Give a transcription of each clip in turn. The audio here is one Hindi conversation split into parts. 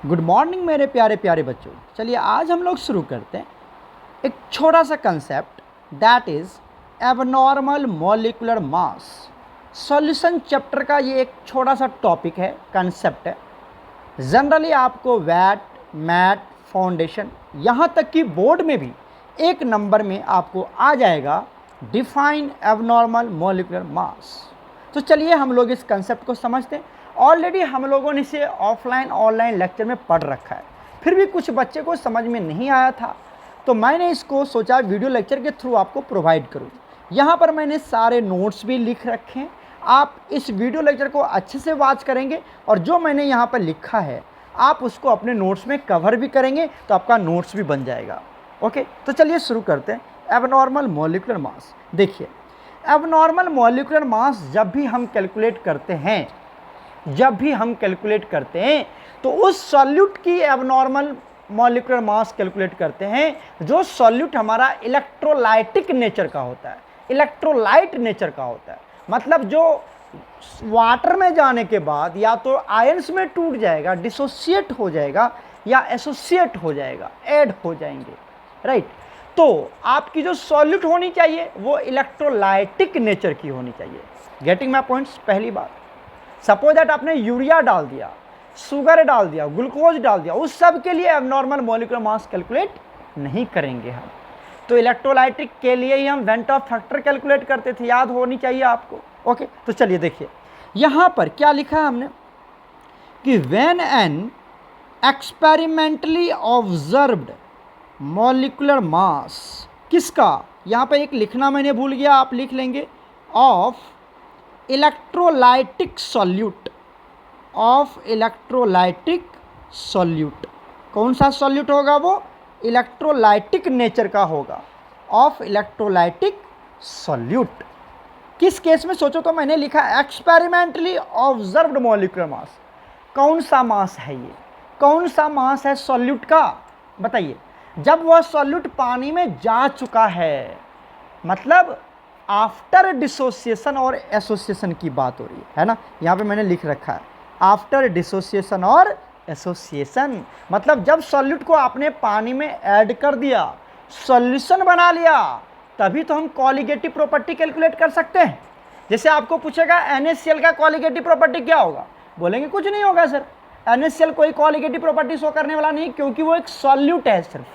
गुड मॉर्निंग मेरे प्यारे प्यारे बच्चों। चलिए आज हम लोग शुरू करते हैं एक छोटा सा concept, that is abnormal molecular mass. Solution chapter का ये एक छोटा सा टॉपिक है, कंसेप्ट है। जनरली आपको वैट, मैट, फाउंडेशन, यहाँ तक कि बोर्ड में भी एक नंबर में आपको आ जाएगा डिफाइन एबनॉर्मल मॉलिक्यूलर मास। तो चलिए हम लोग इस कंसेप्ट को समझते हैं। ऑलरेडी हम लोगों ने इसे ऑफलाइन ऑनलाइन लेक्चर में पढ़ रखा है, फिर भी कुछ बच्चे को समझ में नहीं आया था, तो मैंने इसको सोचा वीडियो लेक्चर के थ्रू आपको प्रोवाइड करूँ। यहाँ पर मैंने सारे नोट्स भी लिख रखे हैं। आप इस वीडियो लेक्चर को अच्छे से वॉच करेंगे और जो मैंने यहाँ पर लिखा है आप उसको अपने नोट्स में कवर भी करेंगे तो आपका नोट्स भी बन जाएगा। ओके, तो चलिए शुरू करते हैं। एबनॉर्मल मॉलिक्यूलर मास, देखिए एबनॉर्मल मॉलिक्यूलर मास जब भी हम कैलकुलेट करते हैं तो उस सॉल्यूट की एबनॉर्मल मॉलिक्यूलर मास कैलकुलेट करते हैं जो सॉल्यूट हमारा इलेक्ट्रोलाइटिक नेचर का होता है, इलेक्ट्रोलाइट नेचर का होता है। मतलब जो वाटर में जाने के बाद या तो आयंस में टूट जाएगा, डिसोसिएट हो जाएगा, या एसोसिएट हो जाएगा, ऐड हो जाएंगे, राइट। तो आपकी जो सॉल्यूट होनी चाहिए वो इलेक्ट्रोलाइटिक नेचर की होनी चाहिए। Getting my points? पहली बात, सपोज दैट आपने यूरिया डाल दिया, शुगर डाल दिया, ग्लूकोज डाल दिया, उस सब के लिए एबनॉर्मल मॉलिक्यूलर मास कैलकुलेट नहीं करेंगे हम। तो इलेक्ट्रोलाइटिक के लिए ही हम वेंट ऑफ फैक्टर कैलकुलेट करते थे, याद होनी चाहिए आपको। ओके, तो चलिए देखिए यहाँ पर क्या लिखा है हमने कि when an experimentally observed molecular mass, किसका, यहाँ पर एक लिखना मैंने भूल गया, आप लिख लेंगे, of electrolytic solute, of electrolytic solute. कौन सा सॉल्यूट होगा वो? इलेक्ट्रोलाइटिक नेचर का होगा, ऑफ इलेक्ट्रोलाइटिक सॉल्यूट। किस केस में सोचो, तो मैंने लिखा एक्सपेरिमेंटली ऑब्जर्व्ड मॉलिक्यूलर मास। कौन सा मास है ये, कौन सा मास है सॉल्यूट का? बताइए। जब वह सॉल्यूट पानी में जा चुका है, मतलब आफ्टर डिसोसिएशन और एसोसिएशन की बात हो रही है ना। यहाँ पे मैंने लिख रखा है आफ्टर डिसोसिएशन और एसोसिएशन, मतलब जब सॉल्यूट को आपने पानी में ऐड कर दिया, सॉल्यूशन बना लिया, तभी तो हम कॉलिगेटिव प्रॉपर्टी कैलकुलेट कर सकते हैं। जैसे आपको पूछेगा NaCl का कॉलिगेटिव प्रॉपर्टी क्या होगा, बोलेंगे कुछ नहीं होगा सर, NaCl कोई कॉलिगेटिव प्रॉपर्टी शो करने वाला नहीं, क्योंकि वो एक सॉल्यूट है। सिर्फ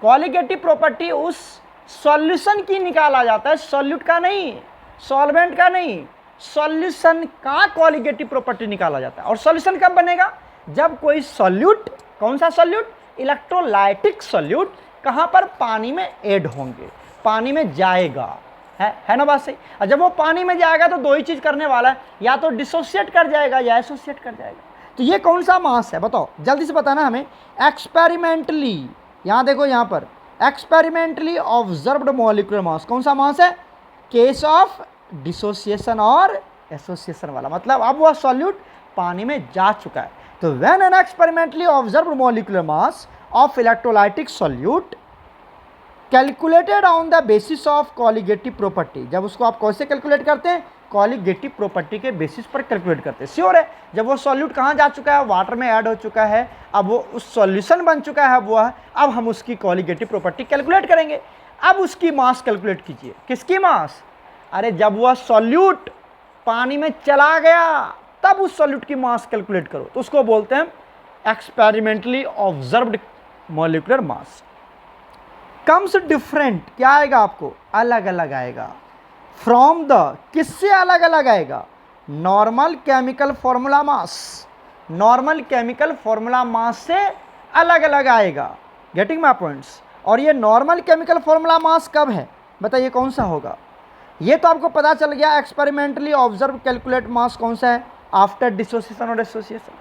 कॉलिगेटिव प्रॉपर्टी उस सॉल्यूशन की निकाला जाता है, सॉल्यूट का नहीं, सॉल्वेंट का नहीं, सॉल्यूशन का कॉलिगेटिव प्रॉपर्टी निकाला जाता है। और सॉल्यूशन कब बनेगा? जब कोई सॉल्यूट, कौन सा सॉल्यूट? इलेक्ट्रोलाइटिक सॉल्यूट, कहाँ पर? पानी में ऐड होंगे, पानी में जाएगा, है ना बात सही। और जब वो पानी में जाएगा तो दो ही चीज़ करने वाला है, या तो डिसोसिएट कर जाएगा या एसोसिएट कर जाएगा। तो ये कौन सा मास है बताओ, जल्दी से बताना हमें। एक्सपेरिमेंटली, यहाँ देखो, यहाँ पर एक्सपेरिमेंटली ऑब्जर्व्ड मॉलिक्यूलर मास, कौन सा मास है? केस ऑफ डिसोसिएशन और एसोसिएशन वाला, मतलब अब वह सॉल्यूट पानी में जा चुका है। तो when an experimentally observed molecular mass of electrolytic solute calculated on the basis of colligative property, जब उसको आप कैसे कैलकुलेट करते हैं? कॉलिगेटिव प्रॉपर्टी के बेसिस पर कैलकुलेट करते हैं। श्योर है, जब वो सॉल्यूट कहाँ जा चुका है? वाटर में ऐड हो चुका है, अब वो उस सॉल्यूशन बन चुका है, वो है, अब हम उसकी कॉलिगेटिव प्रॉपर्टी कैलकुलेट करेंगे। अब उसकी मास कैलकुलेट कीजिए। किसकी मास? अरे जब वह सॉल्यूट पानी में चला गया तब उस सॉल्यूट की मास कैलकुलेट करो, तो उसको बोलते हैं experimentally observed molecular mass. Comes different, क्या आएगा आपको? अलग अलग आएगा। फ्रॉम द, किससे अलग अलग आएगा? नॉर्मल केमिकल फॉर्मूला मास, नॉर्मल केमिकल फॉर्मूला मास से अलग अलग आएगा। Getting my points? और ये नॉर्मल केमिकल फॉर्मूला मास कब है बताइए, कौन सा होगा? ये तो आपको पता चल गया, एक्सपेरिमेंटली ऑब्जर्व कैलकुलेट मास कौन सा है? आफ्टर डिसोसिएशन और एसोसिएशन।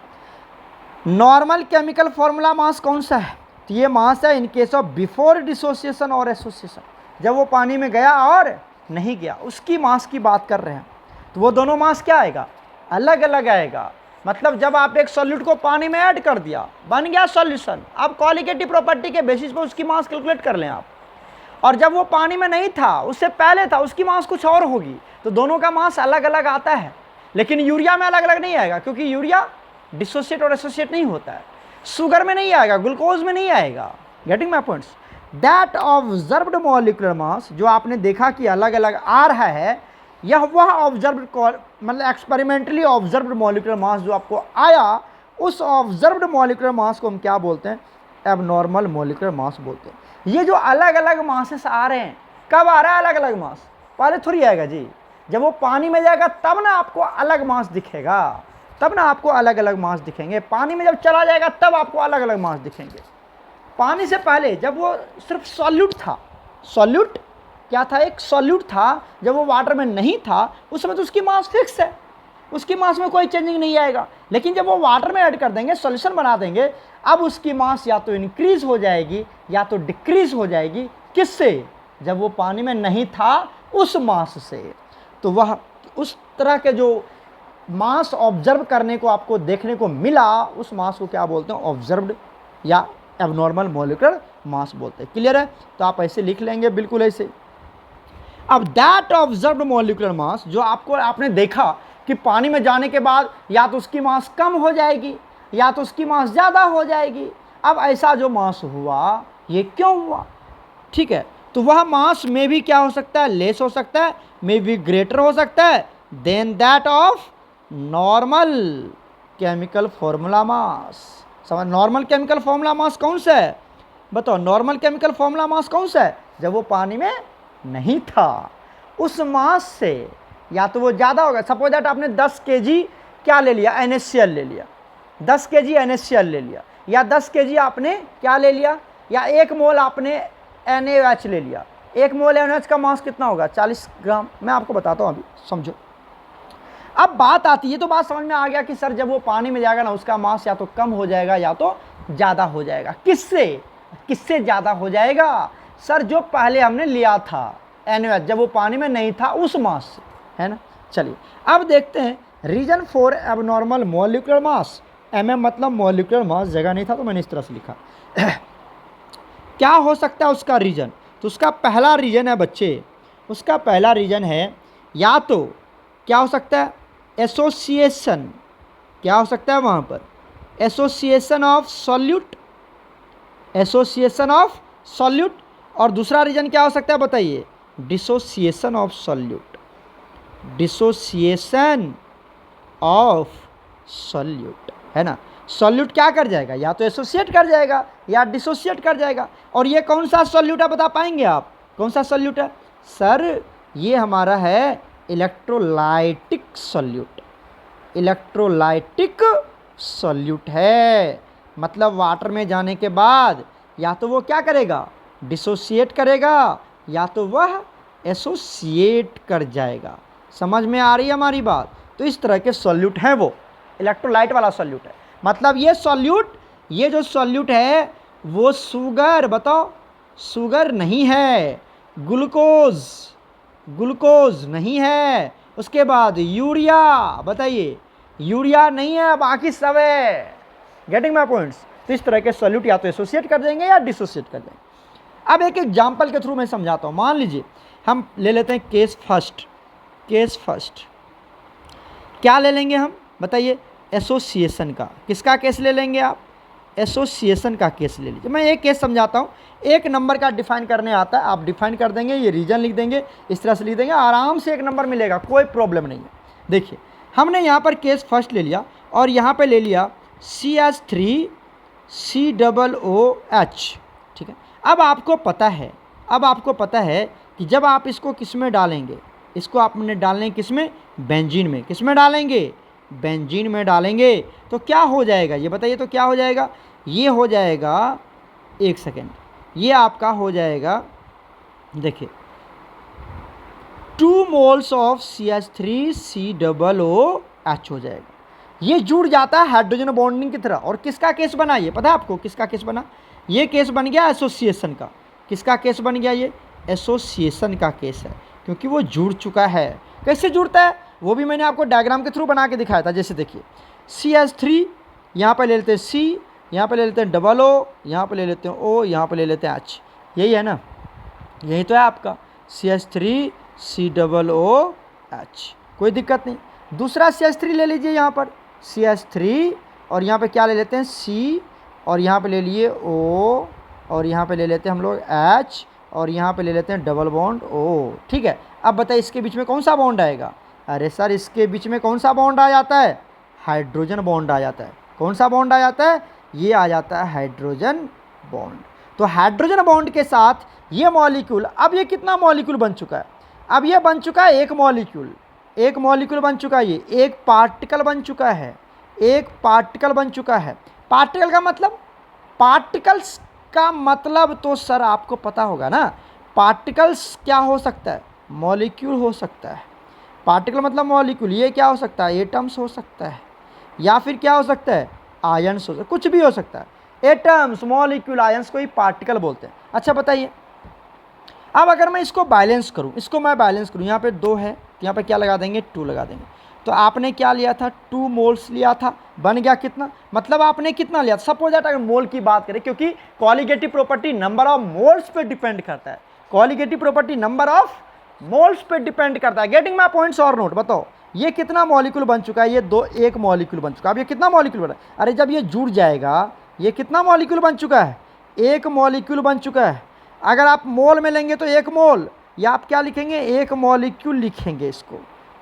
नॉर्मल केमिकल फॉर्मूला मास कौन सा है? तो ये मास है in case of before dissociation और एसोसिएशन, जब वो पानी में गया और नहीं गया, उसकी मास की बात कर रहे हैं। तो वो दोनों मास क्या आएगा? अलग अलग आएगा। मतलब जब आप एक सॉल्यूट को पानी में ऐड कर दिया, बन गया सॉल्यूशन, अब कॉलिगेटिव प्रॉपर्टी के बेसिस पर उसकी मास कैलकुलेट कर लें आप। और जब वो पानी में नहीं था, उससे पहले था, उसकी मास कुछ और होगी, तो दोनों का मास अलग अलग आता है। लेकिन यूरिया में अलग अलग नहीं आएगा, क्योंकि यूरिया डिसोसिएट और एसोसिएट नहीं होता है। शुगर में नहीं आएगा, ग्लूकोज में नहीं आएगा। Getting my points. That observed molecular mass, जो आपने देखा कि अलग अलग आ रहा है, यह वह ऑब्जर्व्ड मतलब एक्सपेरिमेंटली ऑब्जर्व्ड मॉलिक्यूलर मास जो आपको आया, उस ऑब्जर्व्ड मॉलिक्यूलर मास को हम क्या बोलते हैं? एबनॉर्मल मॉलिक्यूलर मास बोलते हैं। ये जो अलग अलग मासेस आ रहे हैं, कब आ रहा है अलग अलग मास? पहले थोड़ी आएगा जी, जब वो पानी में जाएगा तब ना आपको अलग मास दिखेगा, तब ना आपको अलग अलग मास दिखेंगे। पानी में जब चला जाएगा तब आपको अलग अलग मास दिखेंगे। पानी से पहले जब वो सिर्फ सॉल्यूट था, सॉल्यूट क्या था? एक सॉल्यूट था। जब वो वाटर में नहीं था उस समय तो उसकी मास फिक्स है, उसकी मास में कोई चेंजिंग नहीं आएगा। लेकिन जब वो वाटर में ऐड कर देंगे, सॉल्यूशन बना देंगे, अब उसकी मास या तो इंक्रीज हो जाएगी या तो डिक्रीज हो जाएगी। किससे? जब वो पानी में नहीं था उस मास से। तो वह उस तरह के जो मास ऑब्जर्व करने को आपको देखने को मिला, उस मास को क्या बोलते हैं? ऑब्जर्व्ड या एबनॉर्मल मॉलिक्यूलर मास बोलते हैं। क्लियर है? तो आप ऐसे लिख लेंगे, बिल्कुल ऐसे। अब दैट ऑब्जर्व्ड मॉलिक्यूलर मास, जो आपने देखा कि पानी में जाने के बाद या तो उसकी मास कम हो जाएगी या तो उसकी मास ज़्यादा हो जाएगी। अब ऐसा जो मास हुआ, ये क्यों हुआ? ठीक है, तो वह मास में भी क्या हो सकता है? लेस हो सकता है, में भी ग्रेटर हो सकता है than that of normal chemical formula mass. समझ? नॉर्मल केमिकल फॉर्मूला मास कौन सा है? बताओ, नॉर्मल केमिकल फॉर्मूला मास कौन सा है? जब वो पानी में नहीं था, उस मास से या तो वो ज़्यादा होगा। सपोज दैट आपने 10 केजी क्या ले लिया? NaCl ले लिया, 10 केजी NaCl ले लिया, या 10 केजी आपने क्या ले लिया, या 1 मोल आपने NaOH ले लिया। 1 मोल NaOH का मास कितना होगा? 40 ग्राम। मैं आपको बताता हूँ, अभी समझो। अब बात आती है, तो बात समझ में आ गया कि सर जब वो पानी में जाएगा ना, उसका मास या तो कम हो जाएगा या तो ज़्यादा हो जाएगा। किससे? किससे ज़्यादा हो जाएगा? सर जो पहले हमने लिया था NaOH, जब वो पानी में नहीं था, उस मास से, है ना। चलिए अब देखते हैं reason for abnormal molecular mass. मतलब मॉलिक्यूलर मास, जगह नहीं था तो मैंने इस तरह से लिखा। क्या हो सकता है उसका रीजन? तो उसका पहला रीजन है बच्चे, उसका पहला रीजन है, या तो क्या हो सकता है? एसोसिएशन। क्या हो सकता है वहाँ पर? Association of solute, association of solute. और दूसरा रीजन क्या हो सकता है बताइए? Dissociation of solute, dissociation of solute, है ना। सॉल्यूट क्या कर जाएगा? या तो एसोसिएट कर जाएगा या डिसोसिएट कर जाएगा। और ये कौन सा सॉल्यूट है, बता पाएंगे आप? कौन सा सॉल्यूट है? सर ये हमारा है इलेक्ट्रोलाइटिक सॉल्यूट, इलेक्ट्रोलाइटिक सॉल्यूट है। मतलब वाटर में जाने के बाद या तो वो क्या करेगा? डिसोसिएट करेगा, या तो वह एसोसिएट कर जाएगा। समझ में आ रही है हमारी बात? तो इस तरह के सॉल्यूट हैं, वो इलेक्ट्रोलाइट वाला सॉल्यूट है। मतलब ये सॉल्यूट, ये जो सॉल्यूट है वो शुगर, बताओ, शुगर नहीं है, ग्लूकोज, ग्लूकोज नहीं है, उसके बाद यूरिया, बताइए, यूरिया नहीं है, बाकी सब है। Getting my points? तो इस तरह के सॉल्यूट या तो एसोसिएट कर देंगे या डिसोसिएट कर देंगे। अब एक एग्जाम्पल के थ्रू मैं समझाता हूँ। मान लीजिए हम ले लेते हैं केस फर्स्ट, केस फर्स्ट क्या ले लेंगे हम, बताइए? एसोसिएशन का। किसका केस ले लेंगे आप? एसोसिएशन का केस ले लीजिए। मैं एक केस समझाता हूँ, एक नंबर का डिफाइन करने आता है, आप डिफाइन कर देंगे, ये रीजन लिख देंगे, इस तरह से लिख देंगे, आराम से एक नंबर मिलेगा, कोई प्रॉब्लम नहीं है। देखिए हमने यहाँ पर केस फर्स्ट ले लिया और यहाँ पे ले लिया CH3COOH, ठीक है। अब आपको पता है, अब आपको पता है कि जब आप इसको किस में डालेंगे, इसको आपने डालने किस में? बेंजीन में। किस में डालेंगे? बेंजीन में डालेंगे। तो क्या हो जाएगा ये बताइए? तो क्या हो जाएगा? ये हो जाएगा, एक सेकेंड, ये आपका हो जाएगा, देखिए 2 मोल्स ऑफ CH3COOH हो जाएगा। ये जुड़ जाता है हाइड्रोजन बॉन्डिंग की तरह। और किसका केस बना ये पता है आपको? किसका केस बना? ये केस बन गया एसोसिएशन का। किसका केस बन गया ये? एसोसिएशन का केस है, क्योंकि वो जुड़ चुका है। कैसे जुड़ता है वो भी मैंने आपको डायग्राम के थ्रू बना के दिखाया था। जैसे देखिए CH3, यहाँ पर ले लेते हैं C, यहाँ पर ले लेते हैं O, यहाँ पर ले लेते हैं O, यहाँ पर ले लेते हैं H। यही है ना, यही तो है आपका CH3COOH, कोई दिक्कत नहीं। दूसरा CH3 ले लीजिए, यहाँ पर CH3 और यहाँ पे क्या ले लेते हैं C, और यहाँ पे ले लिए O, और यहाँ पे ले लेते हैं हम लोग H, और यहाँ पे ले लेते हैं डबल बॉन्ड O। ठीक है, अब बताइए इसके बीच में कौन सा बॉन्ड आएगा? अरे सर इसके बीच में कौन सा बॉन्ड आ जाता है? हाइड्रोजन बॉन्ड आ जाता है। कौन सा बॉन्ड आ जाता है? ये आ जाता है हाइड्रोजन बॉन्ड। तो हाइड्रोजन बॉन्ड के साथ ये मॉलिक्यूल, अब ये कितना मॉलिक्यूल बन चुका है? अब ये बन चुका है एक मॉलिक्यूल, एक मॉलिक्यूल बन चुका है, ये एक पार्टिकल बन चुका है, एक पार्टिकल बन चुका है। पार्टिकल का मतलब, पार्टिकल्स का मतलब तो सर आपको पता होगा ना, पार्टिकल्स क्या हो सकता है? मॉलिक्यूल हो सकता है। पार्टिकल मतलब मॉलिक्यूल, ये क्या हो सकता है? एटम्स हो सकता है, या फिर क्या हो सकता है? आयंस हो सकता है, कुछ भी हो सकता है। एटम्स, मॉलिक्यूल, आयंस को ही पार्टिकल बोलते हैं। अच्छा बताइए, अब अगर मैं इसको बैलेंस करूं, इसको मैं बैलेंस करूं, यहाँ पे 2 है, यहाँ पे क्या लगा देंगे? 2 लगा देंगे। तो आपने क्या लिया था? 2 मोल्स लिया था, बन गया कितना? मतलब आपने कितना लिया? सपोज दैट अगर मोल की बात करें, क्योंकि qualitative property number of moles पे डिपेंड करता है, qualitative property number of moles पे डिपेंड करता है। गेटिंग माय पॉइंट्स और नोट? बताओ ये कितना मॉलिक्यूल बन चुका है? ये 2, एक मॉलिक्यूल बन चुका है। अब ये कितना मॉलिक्यूल बना? अरे जब ये जुड़ जाएगा, ये कितना मॉलिक्यूल बन चुका है? एक मॉलिक्यूल बन चुका है। अगर आप मोल में लेंगे तो 1 मोल, या आप क्या लिखेंगे? 1 मॉलिक्यूल लिखेंगे, इसको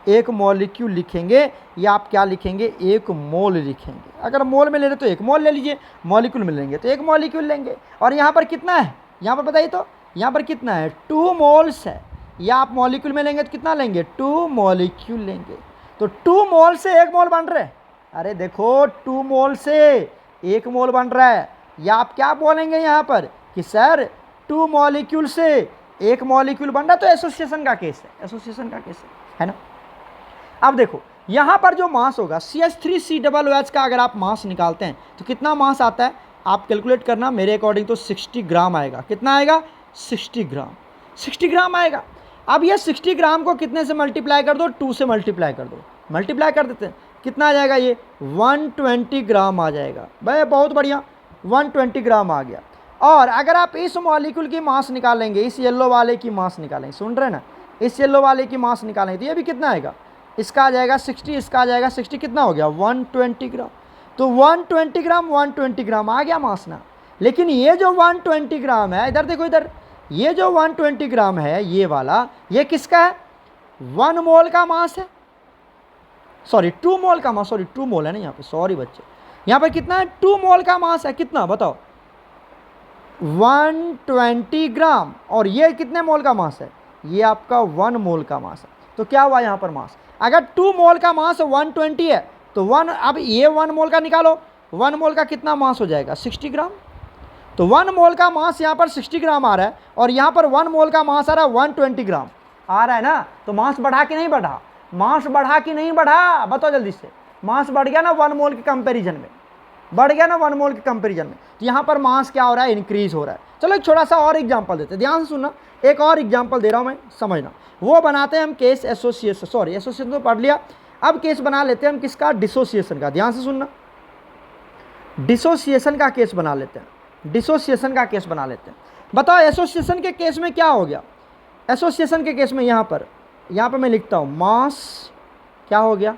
1 मॉलिक्यूल लिखेंगे, या आप क्या लिखेंगे? 1 मोल लिखेंगे। अगर मोल में ले रहे तो 1 मोल ले लीजिए, मॉलिक्यूल में लेंगे तो 1 मॉलिक्यूल लेंगे। और यहाँ पर कितना है? यहाँ पर बताइए तो, यहाँ पर कितना है? 2 मोल्स है। या आप मॉलिक्यूल में लेंगे तो कितना लेंगे? 2 मॉलिक्यूल लेंगे। तो 2 मोल से 1 मोल बन रहा है। अरे देखो 2 मोल से 1 मोल बन रहा है। या आप क्या बोलेंगे यहाँ पर कि सर 2 मॉलिक्यूल से 1 मॉलिक्यूल बन रहा है, तो एसोसिएशन का केस है, एसोसिएशन का केस है ना। अब देखो यहाँ पर जो मास होगा CH3COOH का, अगर आप मास निकालते हैं तो कितना मास आता है? आप कैलकुलेट करना, मेरे अकॉर्डिंग तो 60 ग्राम आएगा। कितना आएगा? 60 ग्राम, 60 ग्राम आएगा। अब ये 60 ग्राम को कितने से मल्टीप्लाई कर दो? 2 से मल्टीप्लाई कर दो, मल्टीप्लाई कर देते हैं, कितना आ जाएगा? ये 120 ग्राम आ जाएगा। भाई बहुत बढ़िया, 120 ग्राम आ गया। और अगर आप इस मॉलिक्यूल की मास निकालेंगे, इस येलो वाले की मास निकालेंगे, सुन रहे ना, इस येलो वाले की मास निकालेंगे, तो ये भी कितना आएगा? इसका आ जाएगा 60, इसका आ जाएगा 60, कितना हो गया? 120 ग्राम। तो 120 ग्राम, 120 ग्राम आ गया मास ना। लेकिन ये जो 120 ग्राम है, इधर देखो इधर, ये जो 120 ग्राम है ये वाला, ये किसका है? 1 मोल का मास है, सॉरी 2 मोल का मास, सॉरी 2 मोल है ना यहाँ पे, सॉरी बच्चे, यहाँ पे कितना है? 2 मोल का मास है। कितना बताओ? 120 ग्राम। और ये कितने मोल का मास है? ये आपका 1 मोल का मास है। तो क्या हुआ यहाँ पर मास? अगर 2 मोल का मास 120 है तो 1, अब ये 1 मोल का निकालो, 1 मोल का कितना मास हो जाएगा? 60 ग्राम। तो 1 मोल का मास यहाँ पर 60 ग्राम आ रहा है, और यहाँ पर 1 मोल का मास आ रहा है 120 ग्राम आ रहा है ना। तो मास बढ़ा कि नहीं बढ़ा? मास बढ़ा कि नहीं बढ़ा? बताओ जल्दी से। मास बढ़ गया ना 1 मोल के कंपेरिजन में, बढ़ गया ना 1 मोल के कंपेरिजन में। तो यहाँ पर मास क्या हो रहा है? इंक्रीज हो रहा है। चलो एक छोटा सा और एग्जांपल देते हैं, ध्यान से सुनना, एक और एग्जांपल दे रहा हूँ मैं, समझना। वो बनाते हैं हम केस एसोसिएशन, सॉरी एसोसिएशन तो पढ़ लिया, अब केस बना लेते हैं हम किसका? डिसोसिएशन का। ध्यान से सुनना, डिसोसिएशन का केस बना लेते हैं, डिसोसिएशन का केस बना लेते हैं। बताओ एसोसिएशन के केस में क्या हो गया? एसोसिएशन के केस में यहाँ पर मैं लिखता हूँ मास क्या हो गया?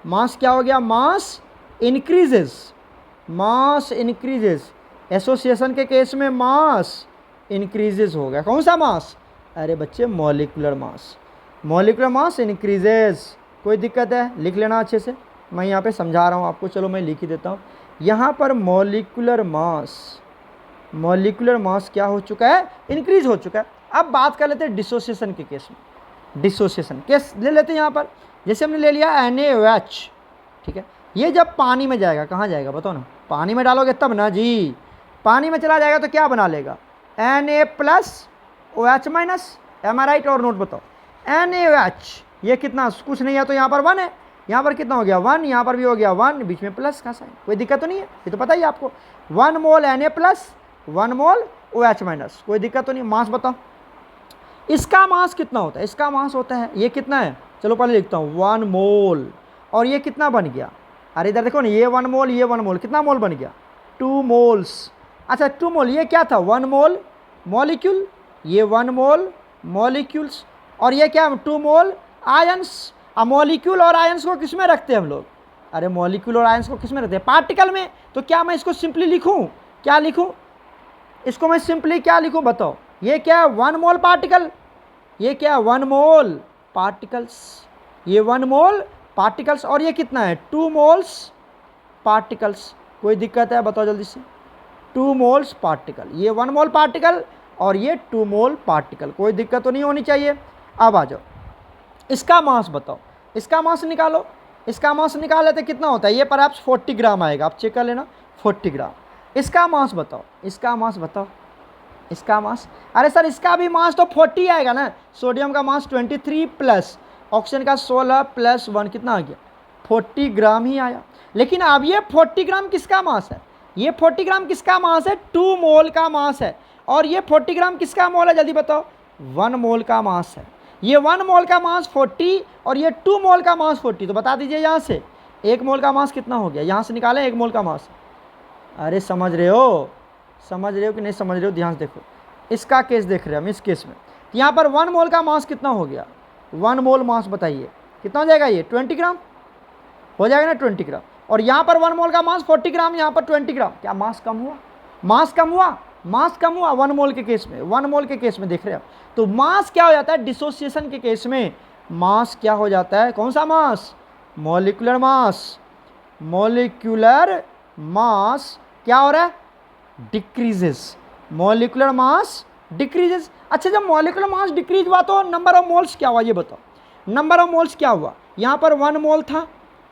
मास क्या हो गया? मास इंक्रीजेस, मास इंक्रीजेस। एसोसिएशन के केस में मास इंक्रीजेस हो गया। कौन सा मास? अरे बच्चे मॉलिक्यूलर मास, मॉलिक्यूलर मास इंक्रीजेस। कोई दिक्कत है? लिख लेना अच्छे से, मैं यहाँ पे समझा रहा हूँ आपको, चलो मैं लिख ही देता हूँ। यहाँ पर मॉलिक्यूलर मास, मॉलिक्यूलर मास क्या हो चुका है? इंक्रीज हो चुका है। अब बात कर लेते हैं डिसोसिएशन के केस में। डिसोसिएशन केस ले लेते हैं यहाँ पर, जैसे हमने ले लिया NaOH, ठीक है। ये जब पानी में जाएगा, कहाँ जाएगा बताओ ना? पानी में डालोगे तब ना जी, पानी में चला जाएगा तो क्या बना लेगा? Na+OH-। एम आई राइट और नोट? बताओ NaOH, ये कितना? कुछ नहीं है तो यहाँ पर 1 है, यहाँ पर कितना हो गया? 1, यहाँ पर भी हो गया 1, बीच में प्लस का साइन। कोई दिक्कत तो नहीं है? ये तो पता ही है आपको, 1 मोल Na+, 1 मोल OH-। कोई दिक्कत तो नहीं। मास बताओ, इसका मास कितना होता है? इसका मास होता है, ये कितना है? चलो पहले लिखता हूँ 1 मोल। और ये कितना बन गया? अरे इधर देखो ना, ये 1 मोल, ये 1 मोल, कितना मोल बन गया? 2 मोल्स। अच्छा 2 मोल, ये क्या था? 1 मोल मॉलिक्यूल, ये 1 मोल मॉलिक्यूल्स, और ये क्या? 2 मोल आयंस। अब मॉलिक्यूल और आयंस को किस में रखते हैं हम लोग? अरे मॉलिक्यूल और आयंस को किस में रखते हैं? पार्टिकल में। तो क्या मैं इसको सिंपली लिखूं क्या लिखूं इसको मैं सिंपली क्या लिखूं बताओ, ये क्या है 1 मोल पार्टिकल, ये क्या है 1 मोल पार्टिकल्स, ये 1 मोल पार्टिकल्स, और ये कितना है 2 मोल्स पार्टिकल्स। कोई दिक्कत है बताओ जल्दी से, 2 मोल्स पार्टिकल, ये 1 मोल पार्टिकल और ये 2 मोल पार्टिकल, कोई दिक्कत तो नहीं होनी चाहिए। अब आ जाओ इसका मास बताओ, इसका मास निकालो, इसका मास निकाल लेते कितना होता है, ये पर 40 ग्राम आएगा, आप चेक कर लेना 40 ग्राम। इसका मास बताओ, इसका मास बताओ, इसका मास, अरे सर इसका भी मास तो 40 आएगा ना, सोडियम का मास 23 प्लस ऑक्सीजन का 16 प्लस 1 कितना आ गया 40 ग्राम ही आया। लेकिन अब ये 40 ग्राम किसका मास है, ये 40 ग्राम किसका मास है 2 मोल का मास है, और ये 40 ग्राम किसका मोल है जल्दी बताओ 1 मोल का मास है। ये 1 मोल का मास 40 और ये 2 मोल का मास 40, तो बता दीजिए यहाँ से 1 मोल का मास कितना हो गया, यहाँ से निकालें 1 मोल का मास। अरे समझ रहे हो, समझ रहे हो कि नहीं समझ रहे हो, ध्यान से देखो इसका केस देख रहे हैं हम, इस केस में तो यहाँ पर 1 मोल का मास कितना हो गया, 1 मोल मास बताइए कितना हो जाएगा, ये 20 ग्राम हो जाएगा ना 20 ग्राम, और यहाँ पर 1 मोल का मास 40 ग्राम, यहाँ पर 20 ग्राम, क्या मास कम हुआ, मास कम हुआ, मास कम हुआ 1 मोल के केस में, 1 मोल के केस में देख रहे हैं। तो मास क्या हो जाता है डिसोसिएशन के केस में, मास क्या हो जाता है, कौन सा मास, मॉलिक्यूलर मास, मॉलिक्यूलर मास क्या हो रहा है डिक्रीजेस, मॉलिक्यूलर मास डिक्रीजेस। अच्छा जब मॉलिक्यूलर मास डिक्रीज हुआ तो नंबर ऑफ मोल्स क्या हुआ ये बताओ, नंबर ऑफ मोल्स क्या हुआ, यहाँ पर 1 मोल था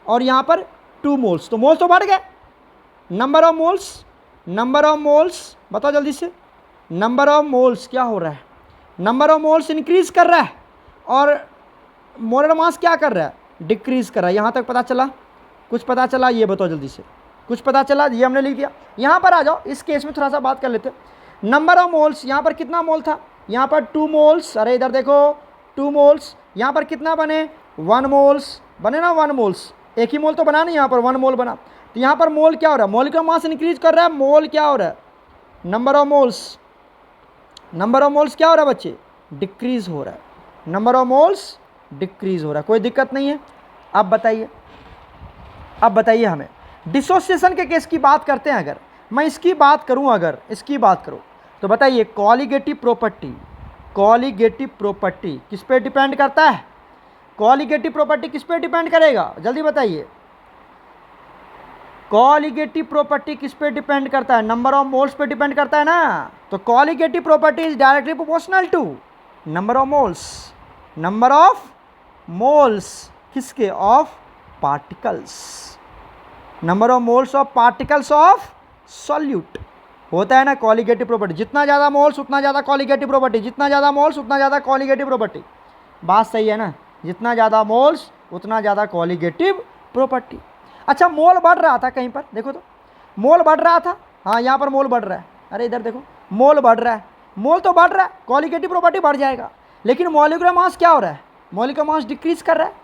और यहाँ पर 2 मोल्स, तो मोल्स तो बढ़ गए, number of moles, number of moles बताओ जल्दी से, नंबर ऑफ मोल्स क्या हो रहा है, नंबर ऑफ मोल्स इंक्रीज कर रहा है और मोलर मास क्या कर रहा है डिक्रीज कर रहा है। यहाँ तक पता चला, कुछ पता चला ये बताओ जल्दी से, कुछ पता चला, ये हमने लिख दिया। यहाँ पर आ जाओ इस केस में थोड़ा सा बात कर लेते हैं, नंबर ऑफ मोल्स यहाँ पर कितना मोल था, यहाँ पर 2 मोल्स, अरे इधर देखो 2 मोल्स, यहाँ पर कितना बने 1 मोल्स बने ना, 1 मोल्स, एक ही मोल तो बना नहीं, यहाँ पर 1 मोल बना, तो यहाँ पर मोल क्या हो रहा है, मॉलिक्यूलर मास इंक्रीज कर रहा है, मोल क्या हो रहा है, number of moles, number of moles क्या हो रहा है बच्चे डिक्रीज हो रहा है, नंबर ऑफ मोल्स डिक्रीज हो रहा है, कोई दिक्कत नहीं है। अब बताइए, अब बताइए हमें डिसोसिएशन के केस की बात करते हैं, अगर मैं इसकी बात करूं, अगर इसकी बात करूं तो बताइए कॉलिगेटिव प्रॉपर्टी, कॉलिगेटिव प्रॉपर्टी किस पे डिपेंड करता है, कॉलिगेटिव प्रॉपर्टी किस पे डिपेंड करेगा जल्दी बताइए, कॉलिगेटिव प्रॉपर्टी किस पे डिपेंड करता है, नंबर ऑफ मोल्स पे डिपेंड करता है ना, तो colligative property is directly proportional to number of moles, number of moles किसके of particles, number of moles of particles of solute होता है ना कॉलिगेटिव प्रॉपर्टी, जितना ज़्यादा मोल्स उतना ज़्यादा कॉलिगेटिव प्रॉपर्टी, जितना ज़्यादा मोल्स उतना ज़्यादा कॉलिगेटिव प्रॉपर्टी, बात सही है ना, जितना ज़्यादा मोल्स उतना ज़्यादा कॉलिगेटिव प्रॉपर्टी। अच्छा मोल बढ़ रहा था कहीं पर देखो तो, मोल बढ़ रहा था, हाँ यहाँ पर मोल बढ़ रहा है, अरे इधर देखो मोल बढ़ रहा है, मोल तो बढ़ रहा है, कॉलिगेटिव प्रॉपर्टी बढ़ जाएगा, लेकिन मॉलिक्यूलर मास क्या हो रहा है, मॉलिक्यूलर मास डिक्रीज कर रहा है,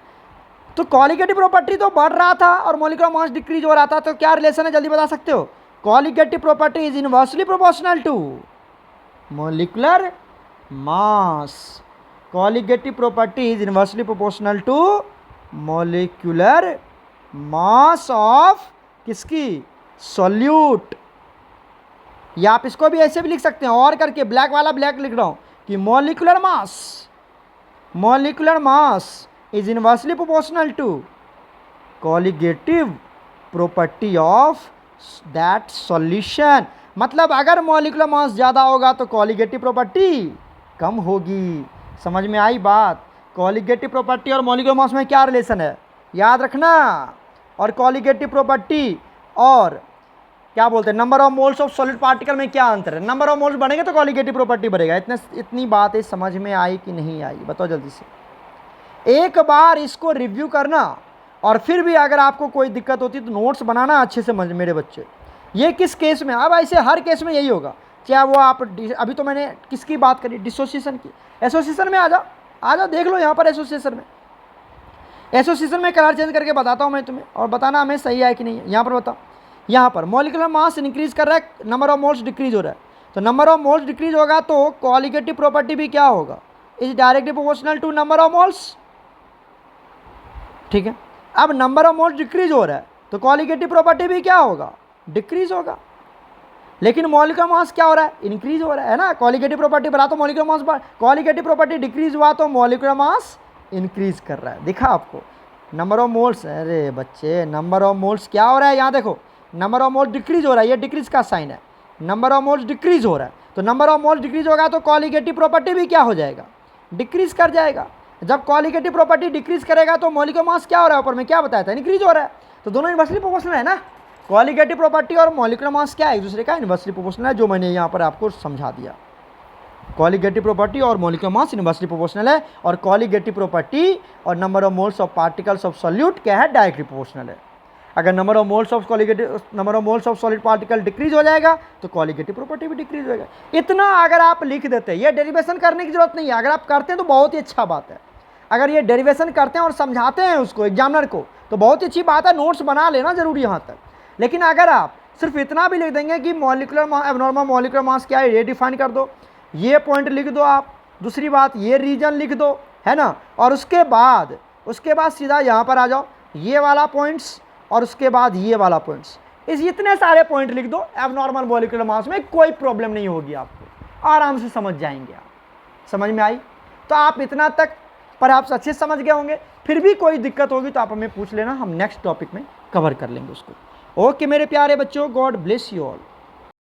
तो कॉलिगेटिव प्रॉपर्टी तो बढ़ रहा था और मॉलिक्यूलर मास डिक्रीज हो रहा था, तो क्या रिलेशन है जल्दी बता सकते हो, colligative property is inversely proportional to molecular mass, colligative property is inversely proportional to molecular mass of किसकी सॉल्यूट, या आप इसको भी ऐसे भी लिख सकते हैं और करके, ब्लैक वाला ब्लैक लिख रहा हूं कि molecular mass, molecular mass is inversely proportional to colligative property of that solution, मतलब अगर मॉलिक्यूलर मास ज़्यादा होगा तो कॉलिगेटिव प्रॉपर्टी कम होगी, समझ में आई बात, कॉलिगेटिव प्रॉपर्टी और मॉलिक्यूलर मास में क्या रिलेशन है याद रखना, और कॉलिगेटिव प्रॉपर्टी और क्या बोलते हैं number of moles of solid particle में क्या अंतर है, नंबर ऑफ मोल्स बढ़ेंगे तो कॉलिगेटिव प्रॉपर्टी बढ़ेगा। इतनी बात है, समझ में आई कि नहीं आई बताओ जल्दी से, एक बार इसको रिव्यू करना और फिर भी अगर आपको कोई दिक्कत होती तो नोट्स बनाना अच्छे से मेरे बच्चे, ये किस केस में, अब ऐसे हर केस में यही होगा, चाहे वो आप अभी तो मैंने किसकी बात करी डिसोसिएशन की, एसोसिएशन में आ जाओ, आ जाओ देख लो यहाँ पर एसोसिएशन में, एसोसिएशन में कलर चेंज करके बताता हूँ मैं तुम्हें और बताना हमें सही है कि नहीं है। यहाँ पर बताओ, यहाँ पर मॉलिक्यूलर मास इंक्रीज कर रहा है, नंबर ऑफ मोल्स डिक्रीज हो रहा है, तो नंबर ऑफ मोल्स डिक्रीज होगा तो कॉलिगेटिव प्रॉपर्टी भी क्या होगा is directly proportional to number of moles, ठीक है। अब नंबर ऑफ मोल्स डिक्रीज हो रहा है तो कॉलिगेटिव प्रॉपर्टी भी क्या होगा डिक्रीज होगा, लेकिन मॉलिक्यूलर मास क्या हो रहा है, इंक्रीज हो रहा है ना। कॉलिगेटिव प्रॉपर्टी बढ़ा तो मॉलिक्यूलर मास बढ़, कॉलिगेटिव प्रॉपर्टी डिक्रीज हुआ तो मॉलिक्यूलर मास इंक्रीज कर रहा है। दिखा आपको नंबर ऑफ मोल्स, अरे बच्चे नंबर ऑफ मोल्स क्या हो रहा है, यहाँ देखो नंबर ऑफ मोल्स डिक्रीज हो रहा है, ये डिक्रीज का साइन है, नंबर ऑफ मोल्स डिक्रीज हो रहा है। तो नंबर ऑफ मोल्स डिक्रीज होगा तो कॉलिगेटिव प्रॉपर्टी भी क्या हो जाएगा, डिक्रीज कर जाएगा। जब कॉलिगेटिव प्रॉपर्टी डिक्रीज करेगा तो मॉलिक्यूलर मास क्या हो रहा है, ऊपर में क्या बताया था, इंक्रीज हो रहा है। तो दोनों इनवर्सली प्रोपोर्शनल है ना, कॉलिगेटिव प्रॉपर्टी और मॉलिक्यूलर मास क्या है, एक दूसरे का इनवर्सली प्रोपोर्शनल है, जो मैंने यहाँ पर आपको समझा दिया। कॉलिगेटिव प्रॉपर्टी और मॉलिक्यूलर मास इनवर्सली प्रोपोर्शनल है, और कॉलिगेटिव प्रॉपर्टी और number of moles of particles of solute क्या है, डायरेक्टली प्रोपोर्शनल है। अगर number of moles of solid particle decrease हो जाएगा तो कॉलिगेटिव प्रॉपर्टी भी डिक्रीज हो जाएगा। इतना अगर आप लिख देते हैं, ये डेरिवेशन करने की जरूरत नहीं है, अगर आप करते हैं तो बहुत ही अच्छा बात है। अगर ये डेरिवेशन करते हैं और समझाते हैं उसको एग्जामिनर को तो बहुत ही अच्छी बात है, नोट्स बना लेना जरूरी यहाँ तक। लेकिन अगर आप सिर्फ इतना भी लिख देंगे कि एबनॉर्मल मॉलिक्यूलर मास क्या है ये डिफाइन कर दो, ये पॉइंट लिख दो आप, दूसरी बात ये रीजन लिख दो, है ना, और उसके बाद सीधा यहाँ पर आ जाओ, ये वाला पॉइंट्स और उसके बाद ये वाला पॉइंट्स, इस इतने सारे पॉइंट लिख दो एबनॉर्मल मॉलिक्यूलर मास में, कोई प्रॉब्लम नहीं होगी, आपको आराम से समझ जाएंगे आप। समझ में आई? तो आप इतना तक पर आप अच्छे से समझ गए होंगे। फिर भी कोई दिक्कत होगी तो आप हमें पूछ लेना, हम नेक्स्ट टॉपिक में कवर कर लेंगे उसको। ओके मेरे प्यारे बच्चों, गॉड ब्लेस यू ऑल।